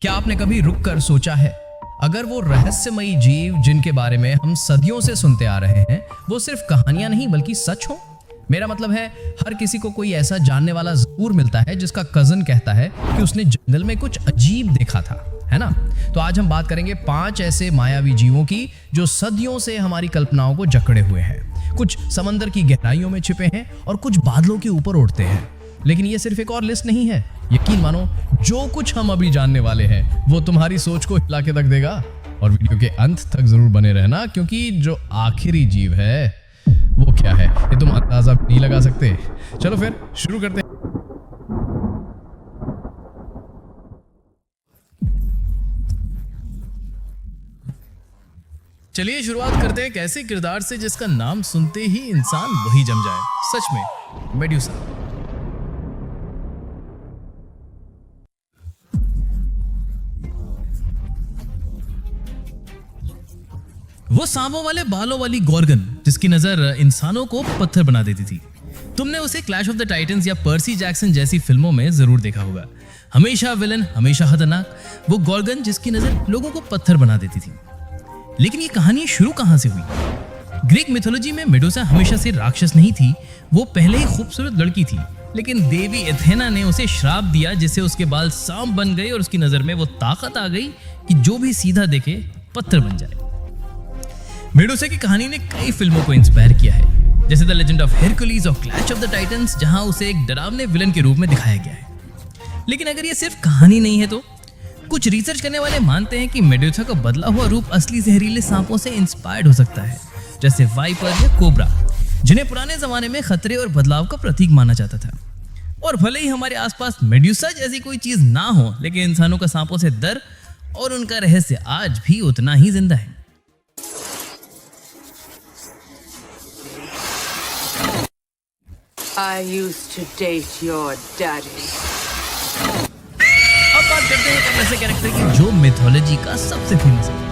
क्या आपने कभी रुक कर सोचा है, अगर वो रहस्यमयी जीव जिनके बारे में हम सदियों से सुनते आ रहे हैं वो सिर्फ कहानियां नहीं बल्कि सच हो। मेरा मतलब है, हर किसी को कोई ऐसा जानने वाला जरूर मिलता है जिसका कजन कहता है कि उसने जंगल में कुछ अजीब देखा था, है ना। तो आज हम बात करेंगे 5 ऐसे मायावी जीवों की जो सदियों से हमारी कल्पनाओं को जकड़े हुए हैं। कुछ समंदर की गहराइयों में छिपे हैं और कुछ बादलों के ऊपर उड़ते हैं। लेकिन ये सिर्फ एक और लिस्ट नहीं है, यकीन मानो जो कुछ हम अभी जानने वाले हैं वो तुम्हारी सोच को हिला के रख देगा। और वीडियो के अंत तक जरूर बने रहना, क्योंकि जो आखिरी जीव है वो क्या है ये तुम अंदाजा नहीं लगा सकते। चलो फिर शुरू करते हैं। चलिए शुरुआत करते हैं एक ऐसे किरदार से जिसका नाम सुनते ही इंसान वही जम जाए। सच में मेडुसा। वो सांपों वाले बालों वाली गॉर्गन जिसकी नजर इंसानों को पत्थर बना देती थी। तुमने उसे क्लैश ऑफ द टाइटंस या पर्सी जैक्सन जैसी फिल्मों में जरूर देखा होगा। हमेशा विलन, हमेशा खतरनाक, वो गॉर्गन जिसकी नजर लोगों को पत्थर बना देती थी। लेकिन ये कहानी शुरू कहां से हुई? ग्रीक मिथोलॉजी में मेडुसा हमेशा से राक्षस नहीं थी, वो पहले ही खूबसूरत लड़की थी। लेकिन देवी एथेना ने उसे श्राप दिया जिससे उसके बाल सांप बन गए और उसकी नजर में वो ताकत आ गई कि जो भी सीधा देखे पत्थर बन जाए। मेडुसा की कहानी ने कई फिल्मों को इंस्पायर किया है, जैसे द लेजेंड ऑफ हेरकुलीज और क्लैश ऑफ द टाइटंस, जहां उसे एक डरावने विलन के रूप में दिखाया गया है। लेकिन अगर ये सिर्फ कहानी नहीं है तो कुछ रिसर्च करने वाले मानते हैं कि मेडुसा का बदला हुआ रूप असली जहरीले सांपों से इंस्पायर्ड हो सकता है, जैसे वाइपर या कोबरा, जिन्हें पुराने जमाने में खतरे और बदलाव का प्रतीक माना जाता था। और भले ही हमारे आसपास मेडुसा जैसी कोई चीज ना हो, लेकिन इंसानों का सांपों से डर और उनका रहस्य आज भी उतना ही जिंदा है। I used to date your daddy. अब बात करते हैं एक ऐसे कैरेक्टर की जो मिथोलॉजी का सबसे फेमस है।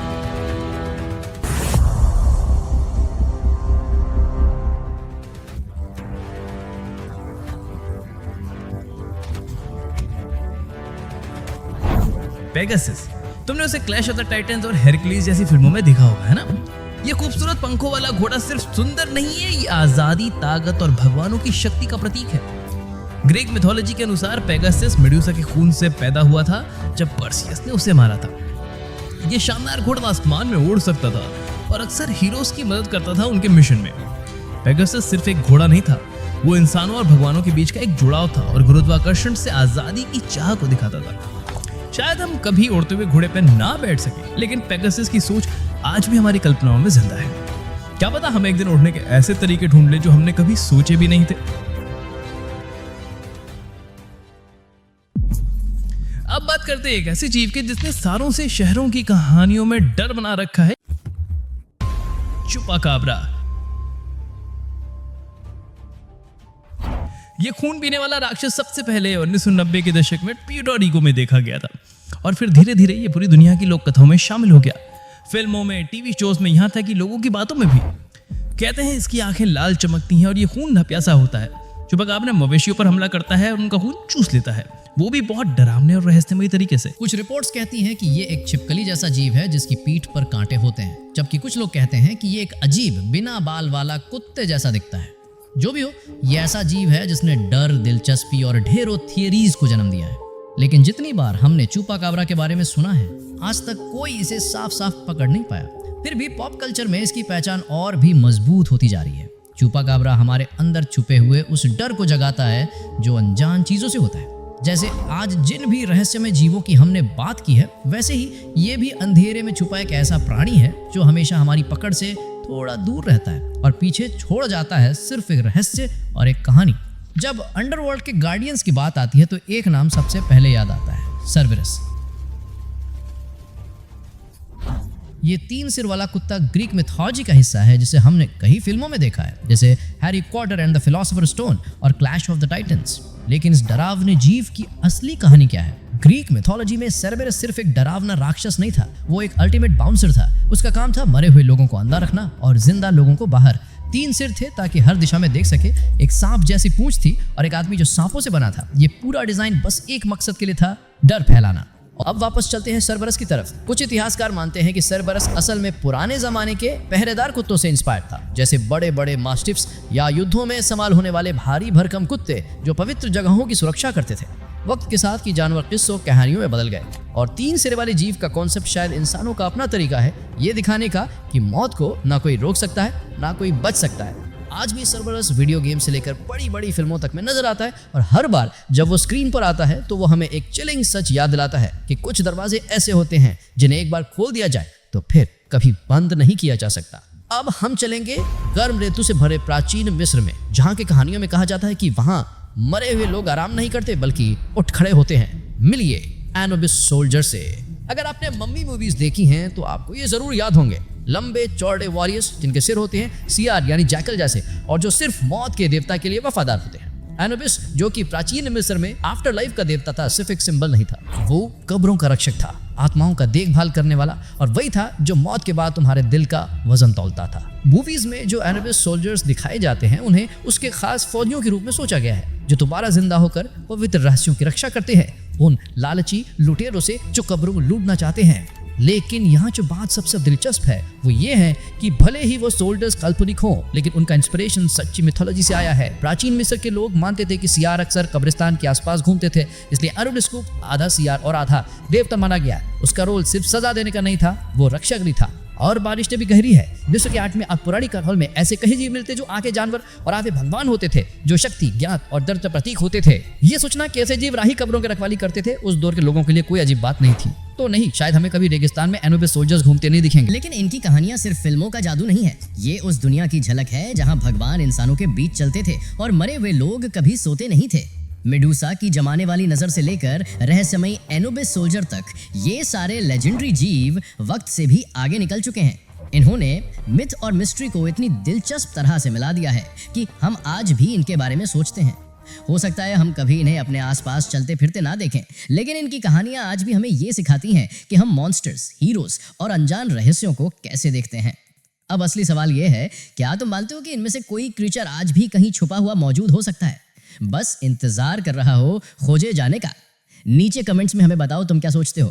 पेगासस। तुमने उसे क्लैश ऑफ द टाइटंस और हेरकुलीज जैसी फिल्मों में देखा होगा, है ना। ये खूबसूरत पंखों वाला घोड़ा सिर्फ सुंदर नहीं है, ये आजादी, ताकत और भगवानों की शक्ति का प्रतीक है। ग्रीक मिथोलॉजी के अनुसार पेगासस मेडुसा के खून से पैदा हुआ था जब पर्सियस ने उसे मारा था। ये शानदार घोड़ा आसमान में उड़ सकता था और अक्सर हीरोज की मदद करता था उनके मिशन में। पेगासस सिर्फ एक घोड़ा नहीं था, वो इंसानों और भगवानों के बीच का एक जुड़ाव था और गुरुत्वाकर्षण से आजादी की चाह को दिखाता था। शायद हम कभी उड़ते हुए घोड़े पर ना बैठ सके, लेकिन पेगासस की सोच आज भी हमारी कल्पनाओं में जिंदा है। क्या पता हम एक दिन उड़ने के ऐसे तरीके ढूंढ ले जो हमने कभी सोचे भी नहीं थे। अब बात करते हैं एक ऐसे जीव के जिसने सालों से शहरों की कहानियों में डर बना रखा है, चुपाकाब्रा। यह खून पीने वाला राक्षस सबसे पहले 1990 के दशक में प्यूर्टो रिको में देखा गया था और फिर धीरे धीरे ये पूरी दुनिया की लोक कथाओं में शामिल हो गया। फिल्मों में, टीवी शोज में, यहाँ तक कि लोगों की बातों में भी। कहते हैं इसकी आंखें लाल चमकती हैं और ये खून प्यासा होता है। चुपाकाब्रा मवेशियों पर हमला करता है और उनका खून चूस लेता है, वो भी बहुत डरावने और रहस्यमयी तरीके से। कुछ रिपोर्ट्स कहती हैं कि ये एक छिपकली जैसा जीव है जिसकी पीठ पर कांटे होते हैं, जबकि कुछ लोग कहते हैं कि ये एक अजीब बिना बाल वाला कुत्ते जैसा दिखता है। जो भी हो, ये ऐसा जीव है जिसने डर, दिलचस्पी और ढेरों थियरीज को जन्म दिया है। लेकिन जितनी बार हमने चुपाकाब्रा के बारे में सुना है, आज तक कोई इसे साफ साफ पकड़ नहीं पाया। फिर भी पॉप कल्चर में इसकी पहचान और भी मजबूत होती जा रही है। चुपाकाब्रा हमारे अंदर छुपे हुए उस डर को जगाता है जो अनजान चीजों से होता है। जैसे आज जिन भी रहस्यमय जीवों की हमने बात की है, वैसे ही ये भी अंधेरे में छुपा एक ऐसा प्राणी है जो हमेशा हमारी पकड़ से थोड़ा दूर रहता है और पीछे छोड़ जाता है सिर्फ एक रहस्य और एक कहानी। जब अंडरवर्ल्ड के गार्डियंस की बात आती है तो एक नाम सबसे पहले याद आता है, सर्वरस। ये 3 सिर वाला कुत्ता ग्रीक मिथोलॉजी का हिस्सा है जिसे हमने कई फिल्मों में देखा है, जैसे Harry Potter and the philosopher stone और क्लैश ऑफ द टाइटंस। लेकिन इस डरावने जीव की असली कहानी क्या है? ग्रीक मिथोलॉजी में सर्वरस सिर्फ एक डरावना राक्षस नहीं था, वो एक अल्टीमेट बाउंसर था। उसका काम था मरे हुए लोगों को अंदर रखना और जिंदा लोगों को बाहर। 3 सिर थे ताकि हर दिशा में देख सके, एक सांप जैसी पूंछ थी और एक आदमी जो सांपों से बना था। ये पूरा डिजाइन बस एक मकसद के लिए था, डर फैलाना। अब वापस चलते हैं सरबरस की तरफ। कुछ इतिहासकार मानते हैं कि सरबरस असल में पुराने जमाने के पहरेदार कुत्तों से इंस्पायर था, जैसे बड़े बड़े मास्टिफ्स या युद्धों में इस्तेमाल होने वाले भारी भरकम कुत्ते जो पवित्र जगहों की सुरक्षा करते थे। वक्त के साथ की जानवर किस्सों कहानियों में बदल गए और 3 सिरे वाले जीव का कॉन्सेप्ट शायद इंसानों का अपना तरीका है ये दिखाने का कि मौत को ना कोई रोक सकता है ना कोई बच सकता है। आज भी सरबरस वीडियो गेम से लेकर बड़ी बड़ी फिल्मों तक में नजर आता है और हर बार जब वो स्क्रीन पर आता है तो वो हमें एक चिलिंग सच याद दिलाता है कि कुछ दरवाजे ऐसे होते हैं जिन्हें एक बार खोल दिया जाए तो फिर कभी बंद नहीं किया जा सकता। अब हम चलेंगे गर्म रेतु से भरे प्राचीन मिस्र में, जहाँ की कहानियों में कहा जाता है कि वहाँ मरे हुए लोग आराम नहीं करते बल्कि उठ खड़े होते हैं। मिलिए एनुबिस सोल्जर से। अगर आपने मम्मी मूवीज देखी हैं तो आपको ये जरूर याद होंगे, लंबे चौड़े वॉरियर्स जिनके सिर होते हैं सियार यानी जैकल जैसे और जो सिर्फ मौत के देवता के लिए वफादार होते हैं। एनुबिस जो कि प्राचीन मिस्र में आफ्टर लाइफ का देवता था, सिर्फ एक सिंबल नहीं था, वो कब्रों का रक्षक था, आत्माओं का देखभाल करने वाला, और वही था जो मौत के बाद तुम्हारे दिल का वजन तौलता था। मूवीज में जो एनुबिस सोल्जर्स दिखाए जाते हैं उन्हें उसके खास फौजियों के रूप में सोचा गया है जो दोबारा जिंदा होकर पवित्र रहस्यों की रक्षा करते हैं उन लालची लुटेरों से जो कब्रों को लूटना चाहते हैं। लेकिन यहाँ जो बात सबसे दिलचस्प है वो ये है कि भले ही वो सोल्जर्स काल्पनिक हों लेकिन उनका इंस्पिरेशन सच्ची मिथोलॉजी से आया है। प्राचीन मिस्र के लोग मानते थे कि सियार अक्सर कब्रिस्तान के आसपास घूमते थे, इसलिए एनुबिस को आधा सियार और आधा देवता माना गया। उसका रोल सिर्फ सजा देने का नहीं था, वो रक्षक भी था। और बारिश भी गहरी है। मिस्र के आर्ट में अब पुरानी काल में ऐसे कई जीव मिलते जो आधे जानवर और आधे भगवान होते थे, जो शक्ति, ज्ञान और दर्द का प्रतीक होते थे। ये सोचना कि ऐसे जीव राही कब्रों की रखवाली करते थे उस दौर के लोगों के लिए कोई अजीब बात नहीं थी। तो नहीं, शायद हमें कभी रेगिस्तान में एनुबिस सोल्जर्स घूमते नहीं दिखेंगे। लेकिन इनकी कहानियां सिर्फ फिल्मों का जादू नहीं है, ये उस दुनिया की झलक है जहां भगवान इंसानों के बीच चलते थे और मरे हुए लोग कभी सोते नहीं थे। मेडूसा की जमाने वाली नजर से लेकर रहस्यमयी एनुबिस सोल्जर तक, ये सारे लेजेंडरी जीव वक्त से भी आगे निकल चुके हैं। इन्होंने मिथ और मिस्ट्री को इतनी दिलचस्प तरह से मिला दिया है कि हम आज भी इनके बारे में सोचते हैं। हो सकता है हम कभी इन्हें अपने आसपास चलते फिरते ना देखें, लेकिन इनकी कहानियां आज भी हमें ये सिखाती हैं कि हम मॉन्स्टर्स, हीरोज और अनजान रहस्यों को कैसे देखते हैं। अब असली सवाल ये है, क्या तुम मानते हो कि इनमें से कोई क्रीचर आज भी कहीं छुपा हुआ मौजूद हो सकता है, बस इंतजार कर रहा हो खोजे जाने का? नीचे कमेंट्स में हमें बताओ तुम क्या सोचते हो।